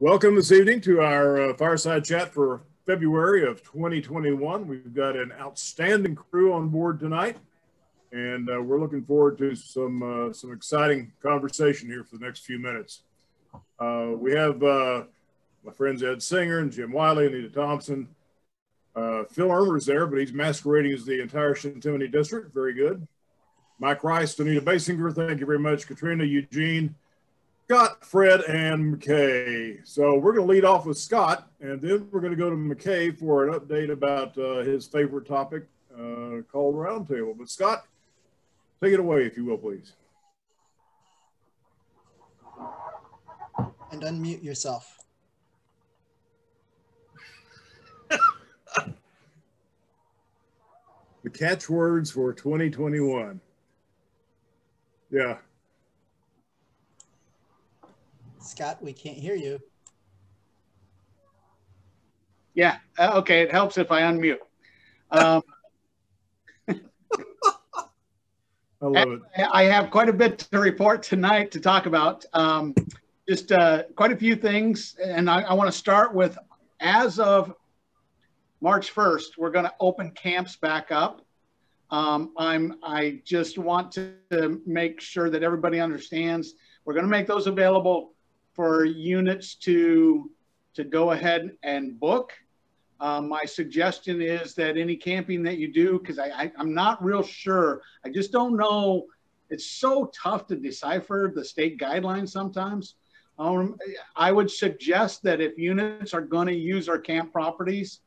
Welcome this evening to our fireside chat for February of 2021. We've got an outstanding crew on board tonight, and we're looking forward to some exciting conversation here for the next few minutes. We have my friends Ed Singer and Jim Wiley, Anita Thompson. Phil Irmer's there, but he's masquerading as the entire Shintamini District. Very good. Mike Rice, Anita Basinger, thank you very much. Katrina, Eugene, Scott, Fred, and McKay. So we're going to lead off with Scott, and then we're going to go to McKay for an update about his favorite topic called Roundtable. But Scott, take it away, if you will, please. And unmute yourself. The catchwords for 2021. Yeah. Scott, we can't hear you. Yeah, okay, it helps if I unmute. I love it. I have quite a bit to report tonight to talk about. Just quite a few things, and I want to start with, as of March 1st, we're going to open camps back up. I just want to make sure that everybody understands we're going to make those available for units to go ahead and book. My suggestion is that any camping that you do, because I'm not real sure, I just don't know, it's so tough to decipher the state guidelines sometimes. I would suggest that if units are going to use our camp properties,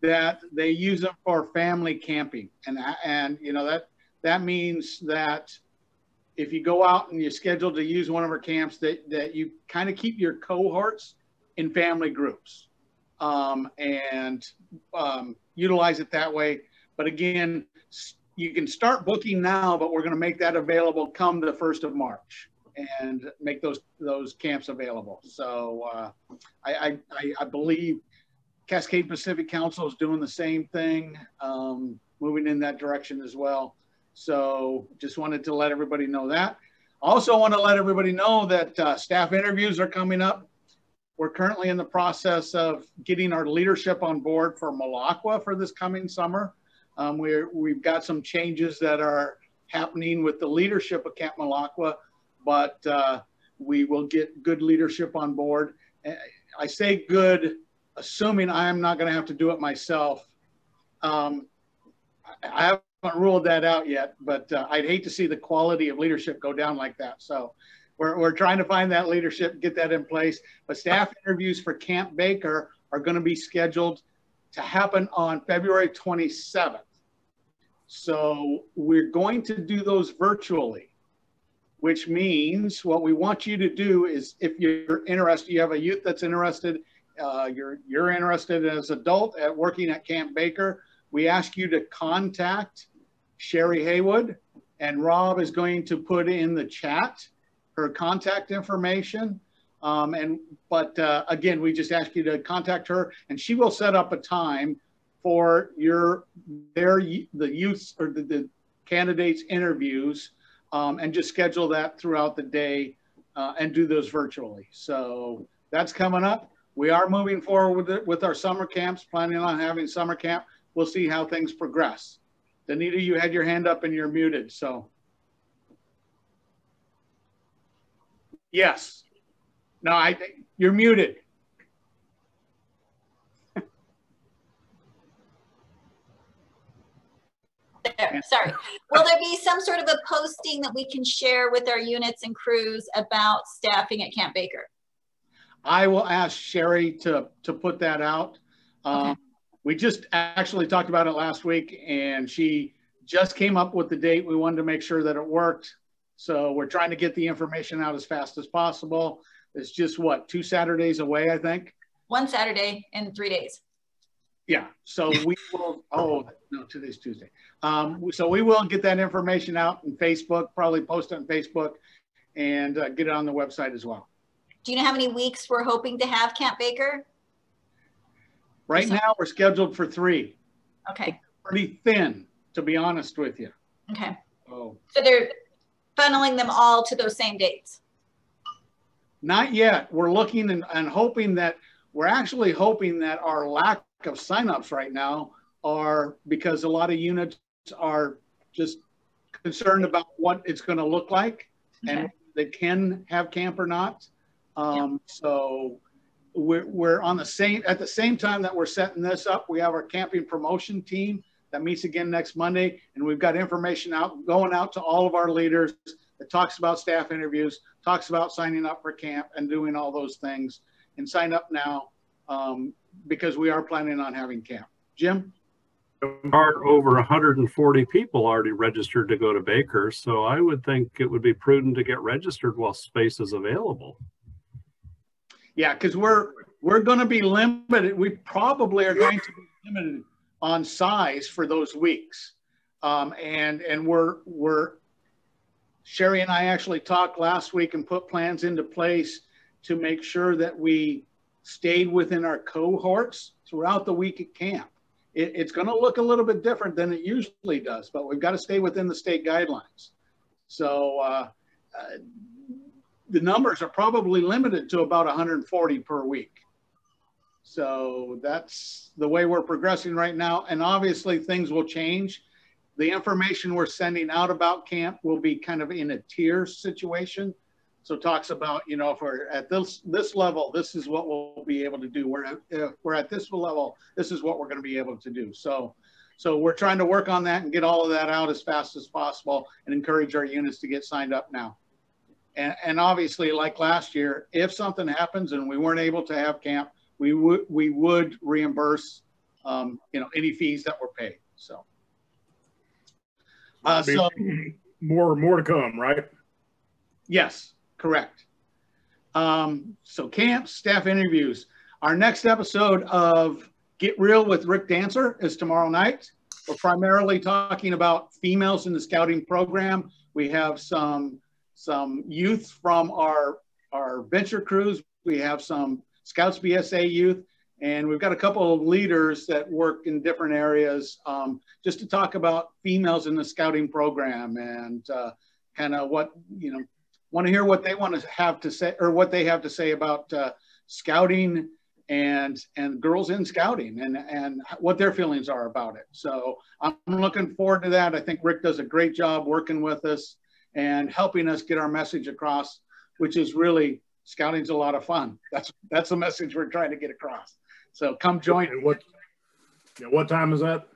that they use them for family camping. And you know, that means that if you go out and you're scheduled to use one of our camps, that you kind of keep your cohorts in family groups and utilize it that way. But again, you can start booking now, but we're going to make that available come the 1st of March and make those camps available. So I believe Cascade Pacific Council is doing the same thing, moving in that direction as well. So just wanted to let everybody know that. Also want to let everybody know that staff interviews are coming up. We're currently in the process of getting our leadership on board for Malacca for this coming summer. We've got some changes that are happening with the leadership of Camp Malacca, but we will get good leadership on board. I say good, assuming I am not going to have to do it myself. I haven't ruled that out yet, but I'd hate to see the quality of leadership go down like that. So we're trying to find that leadership, get that in place. But staff interviews for Camp Baker are going to be scheduled to happen on February 27th. So we're going to do those virtually, which means what we want you to do is, if you're interested, you have a youth that's interested, you're interested as an adult at working at Camp Baker, we ask you to contact Sherry Haywood, and Rob is going to put in the chat her contact information. Again, we just ask you to contact her, and she will set up a time for the youth or the candidates interviews, and just schedule that throughout the day and do those virtually. So that's coming up. We are moving forward with our summer camps, planning on having summer camp. We'll see how things progress. Danita, you had your hand up and you're muted, so. Yes. No, you're muted. There, sorry. Will there be some sort of a posting that we can share with our units and crews about staffing at Camp Baker? I will ask Sherry to put that out. Okay. We just actually talked about it last week, and she just came up with the date. We wanted to make sure that it worked. So we're trying to get the information out as fast as possible. It's just, what, 2 Saturdays away, I think? 1 Saturday in 3 days. Yeah, so we will, oh, no, today's Tuesday. So we will get that information out on Facebook, probably post it on Facebook, and get it on the website as well. Do you know how many weeks we're hoping to have Camp Baker? Right now, we're scheduled for 3. Okay. It's pretty thin, to be honest with you. Okay. Oh. So they're funneling them all to those same dates? Not yet. We're looking and hoping that we're actually hoping that our lack of signups right now are because a lot of units are just concerned about what it's going to look like and they can have camp or not. So we're on the same, at the same time that we're setting this up, we have our camping promotion team that meets again next Monday. And we've got information going out to all of our leaders that talks about staff interviews, talks about signing up for camp and doing all those things, and sign up now because we are planning on having camp. Jim? Are over 140 people already registered to go to Baker, so I would think it would be prudent to get registered while space is available. Yeah, because we're going to be limited. We probably are going to be limited on size for those weeks, and we're Sherry and I actually talked last week and put plans into place to make sure that we stayed within our cohorts throughout the week at camp. It's going to look a little bit different than it usually does, but we've got to stay within the state guidelines. So the numbers are probably limited to about 140 per week. So that's the way we're progressing right now. And obviously things will change. The information we're sending out about camp will be kind of in a tier situation. So talks about, you know, if we're at this level, this is what we'll be able to do. If we're at this level, this is what we're going to be able to do. So we're trying to work on that and get all of that out as fast as possible and encourage our units to get signed up now. And obviously, like last year, if something happens and we weren't able to have camp, we would reimburse, you know, any fees that were paid. So, more to come, right? Yes. Correct. So camp, staff interviews. Our next episode of Get Real with Rick Dancer is tomorrow night. We're primarily talking about females in the scouting program. We have some youth from our venture crews. We have some Scouts BSA youth, and we've got a couple of leaders that work in different areas just to talk about females in the scouting program and kind of what, you know, want to hear what they want to have to say, or what they have to say about scouting and girls in scouting and what their feelings are about it. So I'm looking forward to that. I think Rick does a great job working with us and helping us get our message across, which is really scouting's a lot of fun. That's the message we're trying to get across. So come join. What time is that?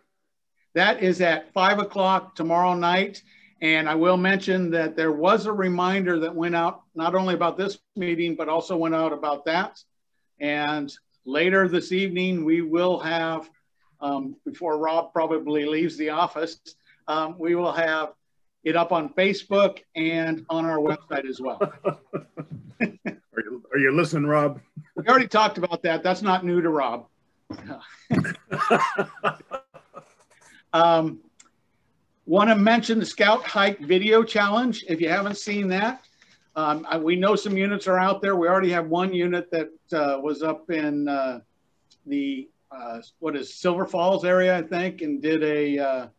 That is at 5 o'clock tomorrow night. And I will mention that there was a reminder that went out not only about this meeting, but also went out about that. And later this evening, we will have, before Rob probably leaves the office, we will have it up on Facebook and on our website as well. Are you listening, Rob? We already talked about that. That's not new to Rob. Want to mention the Scout Hike Video Challenge. If you haven't seen that, we know some units are out there. We already have one unit that was up in the Silver Falls area, I think, and did a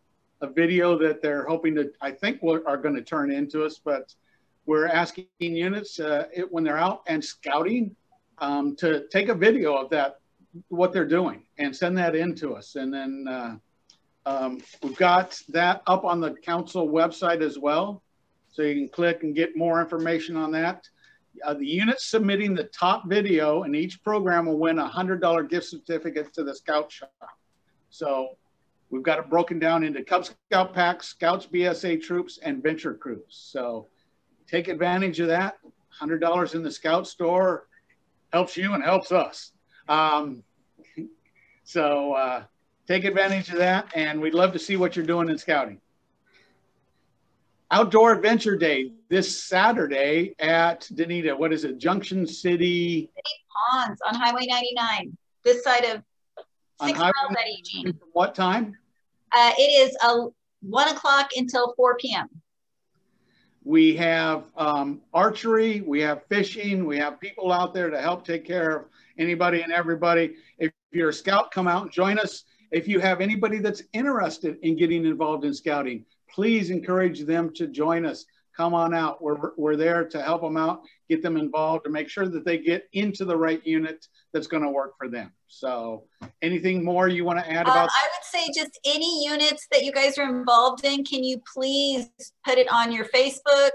video that they're hoping to, I think, are going to turn into us. But we're asking units when they're out and scouting to take a video of that, what they're doing, and send that in to us, and then. We've got that up on the council website as well, so you can click and get more information on that. The unit submitting the top video in each program will win a $100 gift certificate to the Scout Shop. So we've got it broken down into Cub Scout packs, Scouts BSA troops, and venture crews. So take advantage of that. $100 in the Scout store helps you and helps us. Take advantage of that, and we'd love to see what you're doing in scouting. Outdoor Adventure Day this Saturday at Danita. What is it? Junction City Ponds on Highway 99. This side of 6 miles at Eugene. What time? It is 1 o'clock until 4 p.m. We have archery, we have fishing, we have people out there to help take care of anybody and everybody. If you're a scout, come out and join us. If you have anybody that's interested in getting involved in scouting, please encourage them to join us. come on out. We're there to help them out, get them involved, to make sure that they get into the right unit that's going to work for them. So anything more you want to add about? I would say just any units that you guys are involved in, can you please put it on your Facebook,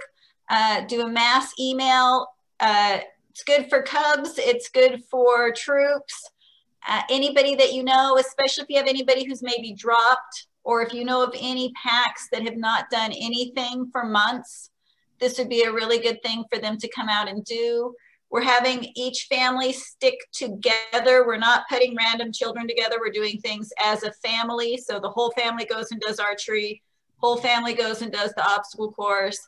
do a mass email. It's good for Cubs. It's good for troops. Anybody that you know, especially if you have anybody who's maybe dropped, or if you know of any packs that have not done anything for months, this would be a really good thing for them to come out and do. We're having each family stick together. We're not putting random children together. We're doing things as a family. So the whole family goes and does archery. Whole family goes and does the obstacle course.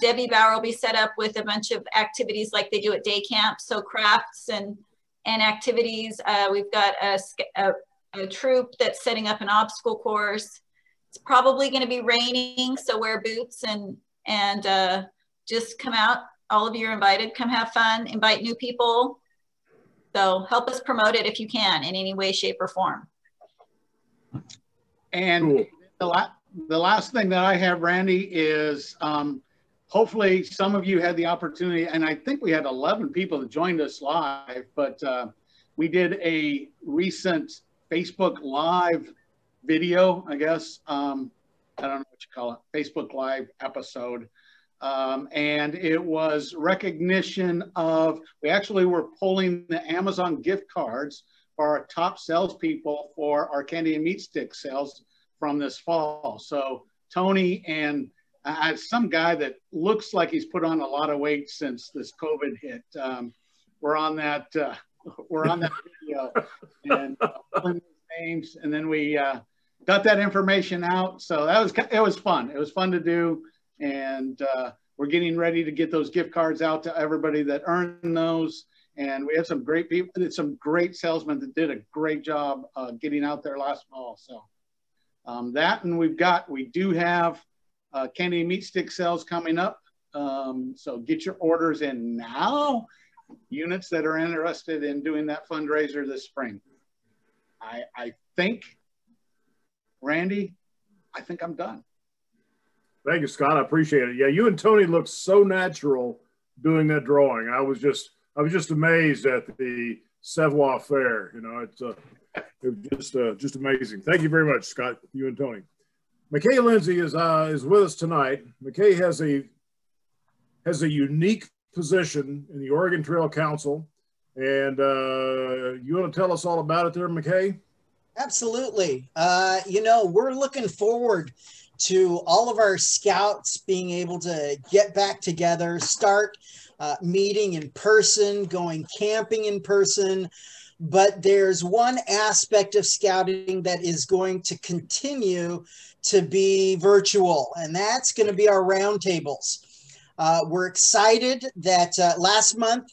Debbie Bauer will be set up with a bunch of activities like they do at day camp. So crafts and activities. We've got a troop that's setting up an obstacle course. It's probably going to be raining, so wear boots and just come out. All of you are invited. Come have fun. Invite new people. So help us promote it if you can in any way, shape, or form. And cool. The last thing that I have, Randy, is hopefully some of you had the opportunity, and I think we had 11 people that joined us live, but we did a recent Facebook Live video, I guess. I don't know what you call it, Facebook Live episode. And it was recognition of, we actually were pulling the Amazon gift cards for our top salespeople for our candy and meat stick sales from this fall. So Tony and some guy that looks like he's put on a lot of weight since this COVID hit. We're on that video and pulling names, and then we got that information out. So it was fun. It was fun to do. And we're getting ready to get those gift cards out to everybody that earned those. And we had some great people, some great salesmen that did a great job getting out there last fall. So that, and we do have candy and meat stick sales coming up. So get your orders in now, units that are interested in doing that fundraiser this spring. I think, Randy, I think I'm done. Thank you, Scott. I appreciate it. Yeah, you and Tony look so natural doing that drawing. I was just amazed at the Savoie Fair. You know, it was just amazing. Thank you very much, Scott. You and Tony. McKay Lindsay is with us tonight. McKay has a unique position in the Oregon Trail Council, and you want to tell us all about it there, McKay? Absolutely. You know, we're looking forward to all of our scouts being able to get back together, start meeting in person, going camping in person. But there's one aspect of scouting that is going to continue to be virtual, and that's going to be our roundtables. We're excited that last month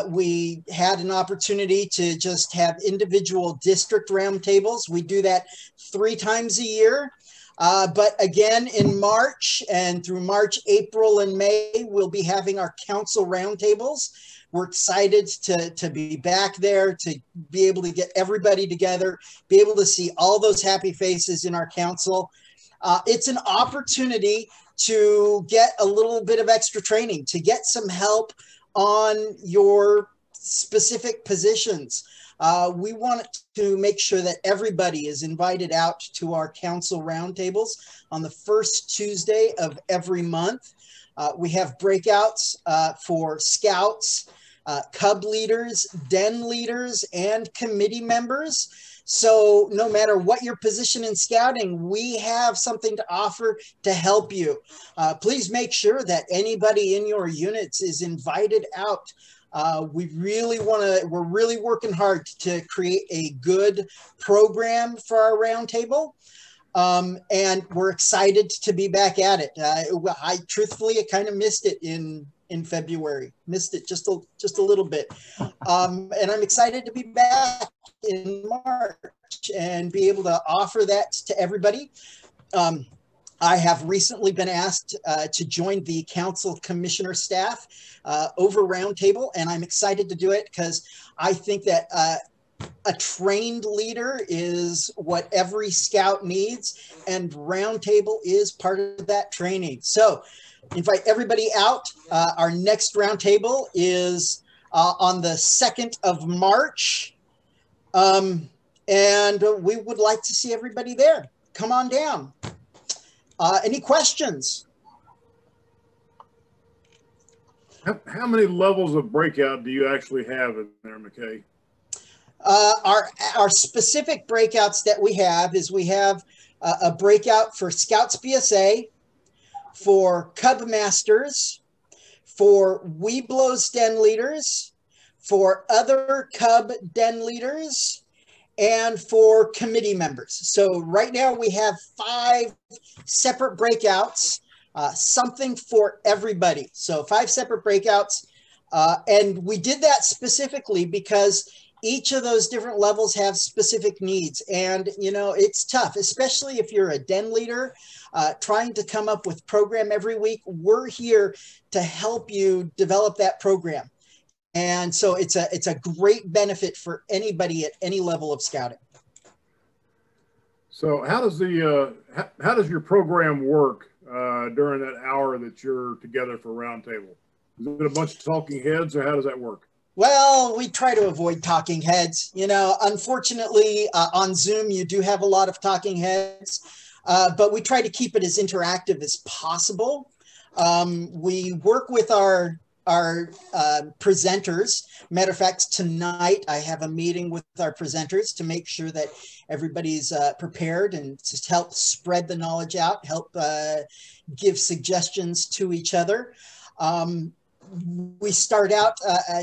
we had an opportunity to just have individual district roundtables. We do that 3 times a year. But again, in March and through March, April, and May, we'll be having our council roundtables. We're excited to be back there, to be able to get everybody together, be able to see all those happy faces in our council. It's an opportunity to get a little bit of extra training, to get some help on your specific positions. We want to make sure that everybody is invited out to our council roundtables on the first Tuesday of every month. We have breakouts for scouts, cub leaders, den leaders, and committee members. So no matter what your position in scouting, we have something to offer to help you. Please make sure that anybody in your units is invited out. We're really working hard to create a good program for our roundtable. And we're excited to be back at it. I truthfully, I kind of missed it in February, missed it just a little bit. And I'm excited to be back in March and be able to offer that to everybody. I have recently been asked to join the council commissioner staff over roundtable, and I'm excited to do it because I think that a trained leader is what every scout needs, and roundtable is part of that training. So invite everybody out. Our next roundtable is on the 2nd of March. And we would like to see everybody there. Come on down. Any questions? How many levels of breakout do you actually have in there, McKay? Our specific breakouts that we have is we have a breakout for Scouts BSA, for Cub Masters, for Weeblo's Den Leaders, for other Cub Den Leaders, and for committee members. So right now we have 5 separate breakouts, something for everybody. So 5 separate breakouts. And we did that specifically because each of those different levels have specific needs. And, you know, it's tough, especially if you're a den leader trying to come up with program every week. We're here to help you develop that program. And so it's a great benefit for anybody at any level of scouting. So how does how does your program work during that hour that you're together for roundtable? Is it a bunch of talking heads, or how does that work? Well, we try to avoid talking heads. You know, unfortunately, on Zoom, you do have a lot of talking heads, but we try to keep it as interactive as possible. We work with our presenters. Matter of fact, tonight I have a meeting with our presenters to make sure that everybody's prepared and to help spread the knowledge out, help give suggestions to each other. We start out,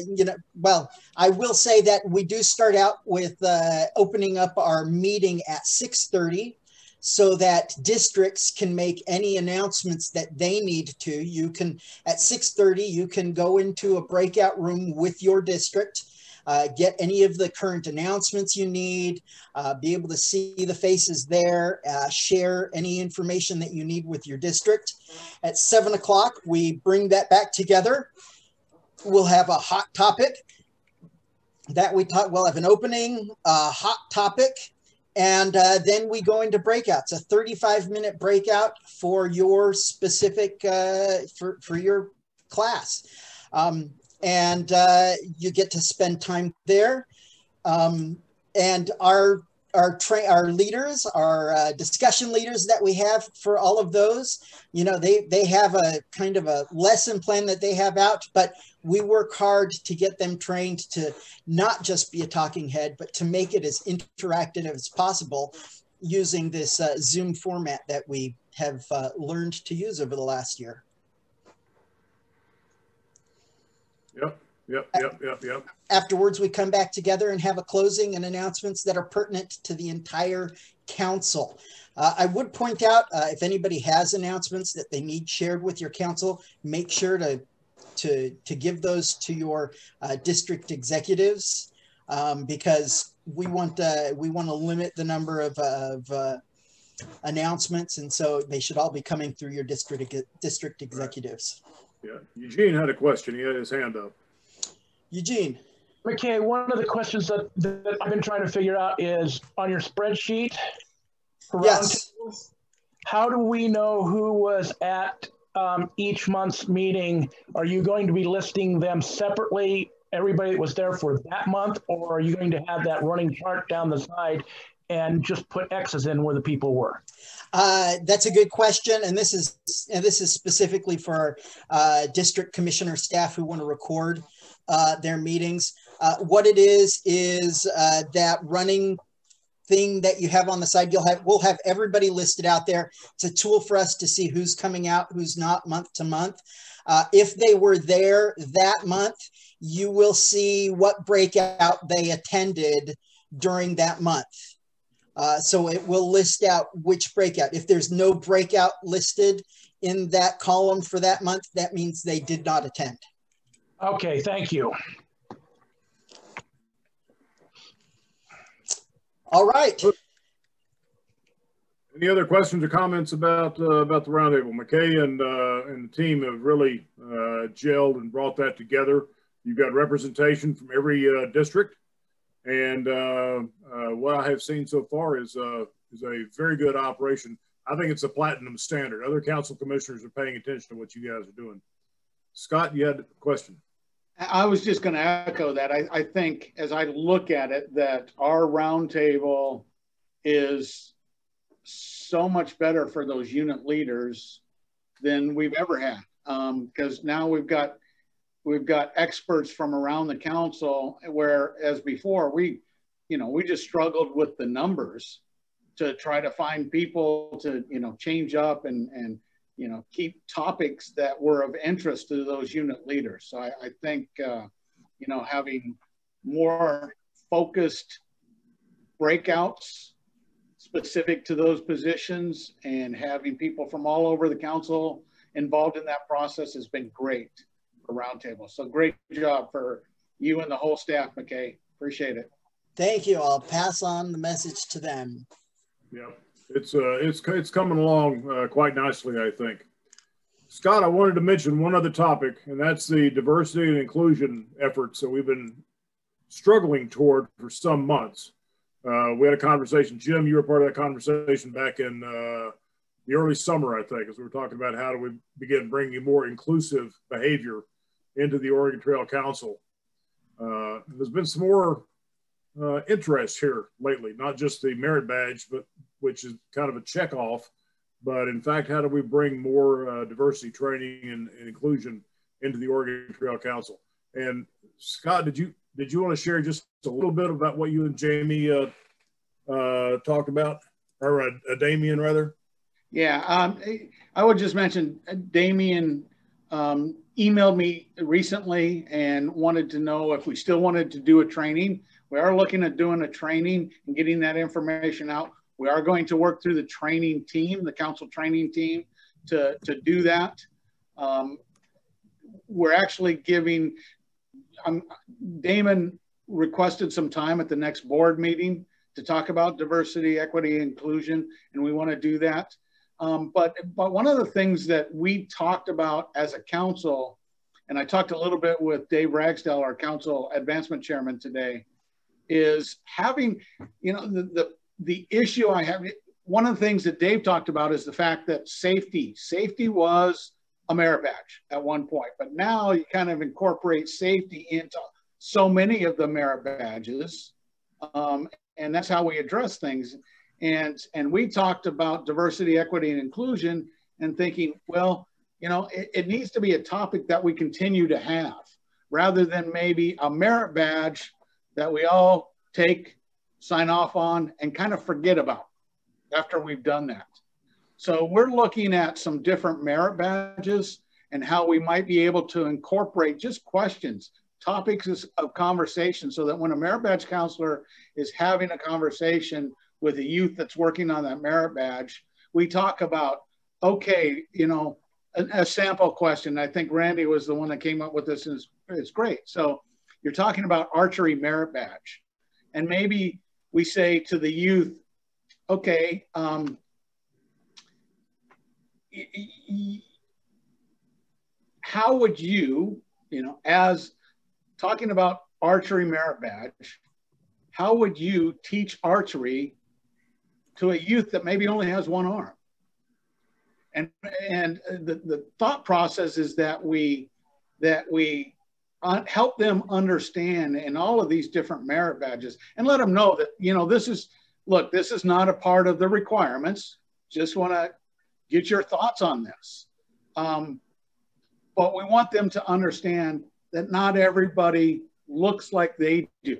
you know, well, I will say that we do start out with opening up our meeting at 6:30 so that districts can make any announcements that they need to. You can, at 6:30, you can go into a breakout room with your district, get any of the current announcements you need, be able to see the faces there, share any information that you need with your district. At 7 o'clock, we bring that back together. We'll have a hot topic that we'll have an opening, hot topic, and then we go into breakouts, a 35-minute breakout for your specific, for your class. And you get to spend time there. And our leaders, our discussion leaders that we have for all of those, you know, they have a kind of a lesson plan that they have out, but we work hard to get them trained to not just be a talking head, but to make it as interactive as possible using this Zoom format that we have learned to use over the last year. Yep. Afterwards, we come back together and have a closing and announcements that are pertinent to the entire council. I would point out, if anybody has announcements that they need shared with your council, make sure to give those to your district executives, because we want to limit the number of announcements, and so they should all be coming through your district executives. Yeah, Eugene had a question. He had his hand up. Eugene. McKay, one of the questions that I've been trying to figure out is on your spreadsheet. Yes. How do we know who was at each month's meeting? Are you going to be listing them separately, everybody that was there for that month, or are you going to have that running chart down the side and just put X's in where the people were? That's a good question, and this is specifically for district commissioner staff who want to record their meetings. What it is that running thing that you have on the side. We'll have everybody listed out there. It's a tool for us to see who's coming out, who's not, month to month. If they were there that month, you will see what breakout they attended during that month. So it will list out which breakout. If there's no breakout listed in that column for that month, that means they did not attend. Okay, thank you. All right. Any other questions or comments about the roundtable? McKay and the team have really gelled and brought that together. You've got representation from every district, and what I have seen so far is a very good operation. I think it's a platinum standard. Other council commissioners are paying attention to what you guys are doing. Scott, you had a question. I was just going to echo that. I think as I look at it, that our roundtable is so much better for those unit leaders than we've ever had. Because now we've got experts from around the council, whereas before we just struggled with the numbers to try to find people to, change up and keep topics that were of interest to those unit leaders. So I think, having more focused breakouts specific to those positions and having people from all over the council involved in that process has been great for Roundtable. So great job for you and the whole staff, McKay. Appreciate it. Thank you. I'll pass on the message to them. Yeah, it's coming along quite nicely, I think. Scott, I wanted to mention one other topic, and that's the diversity and inclusion efforts that we've been struggling toward for some months. We had a conversation, Jim, you were part of that conversation back in the early summer, I think, as we were talking about how do we begin bringing more inclusive behavior into the Oregon Trail Council. There's been some more interest here lately, not just the merit badge, but which is kind of a check off, but in fact, how do we bring more diversity training and inclusion into the Oregon Trail Council? And Scott, did you want to share just a little bit about what you and Jamie talked about, or Damien rather? Yeah, I would just mention Damien emailed me recently and wanted to know if we still wanted to do a training. We are looking at doing a training and getting that information out. We are going to work through the training team, the council training team, to do that. We're actually giving, Damon requested some time at the next board meeting to talk about diversity, equity, inclusion, and we want to do that. But one of the things that we talked about as a council, and I talked a little bit with Dave Ragsdale, our council advancement chairman today, is having, the issue I have, one of the things that Dave talked about is the fact that safety was a merit badge at one point, but now you kind of incorporate safety into so many of the merit badges. And that's how we address things. And we talked about diversity, equity, and inclusion and thinking, well, it needs to be a topic that we continue to have rather than maybe a merit badge that we all take, sign off on, and kind of forget about after we've done that. So we're looking at some different merit badges and how we might be able to incorporate just questions, topics of conversation, so that when a merit badge counselor is having a conversation with a youth that's working on that merit badge, we talk about, okay, a sample question. I think Randy was the one that came up with this, and it's great. So you're talking about archery merit badge. And maybe we say to the youth, okay, how would you, as talking about archery merit badge, how would you teach archery to a youth that maybe only has one arm? And the thought process is that we help them understand in all of these different merit badges and let them know that, this is not a part of the requirements. Just want to get your thoughts on this. But we want them to understand that not everybody looks like they do.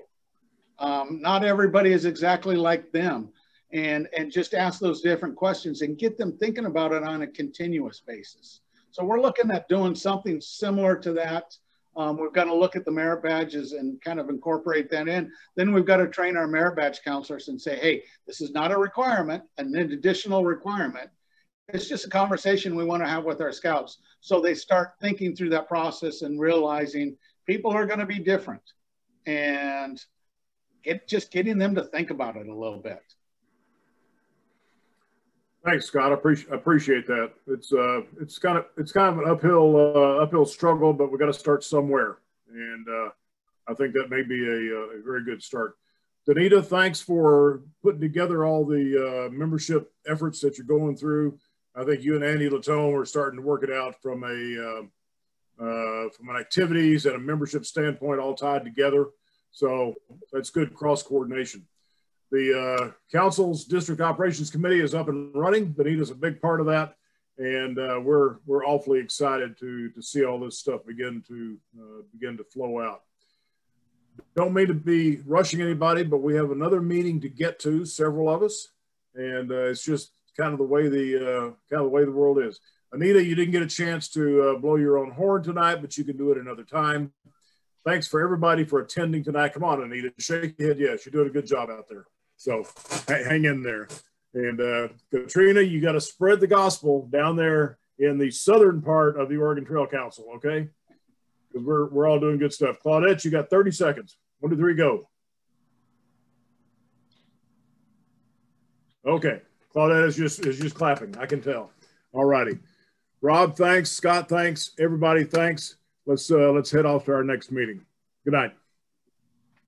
Not everybody is exactly like them. And just ask those different questions and get them thinking about it on a continuous basis. So we're looking at doing something similar to that. We've got to look at the merit badges and kind of incorporate that in. Then we've got to train our merit badge counselors and say, hey, this is not a requirement, an additional requirement. It's just a conversation we want to have with our scouts. So they start thinking through that process and realizing people are going to be different, and just getting them to think about it a little bit. Thanks, Scott. I appreciate that. It's kind of an uphill struggle, but we got to start somewhere, and I think that may be a very good start. Danita, thanks for putting together all the membership efforts that you're going through. I think you and Andy Latone are starting to work it out from an activities and a membership standpoint, all tied together. So that's good cross coordination. The council's district operations committee is up and running. Danita's a big part of that, and we're awfully excited to see all this stuff begin to flow out. Don't mean to be rushing anybody, but we have another meeting to get to, several of us, and it's just kind of the way the world is. Anita, you didn't get a chance to blow your own horn tonight, but you can do it another time. Thanks for everybody for attending tonight. Come on, Anita, shake your head. Yes, you're doing a good job out there. So hang in there. And Katrina, you got to spread the gospel down there in the southern part of the Oregon Trail Council, okay? Because we're all doing good stuff. Claudette, you got 30 seconds. 1, 2, 3, go. Okay, Claudette is just clapping. I can tell. All righty. Rob, thanks. Scott, thanks. Everybody, thanks. Let's head off to our next meeting. Good night.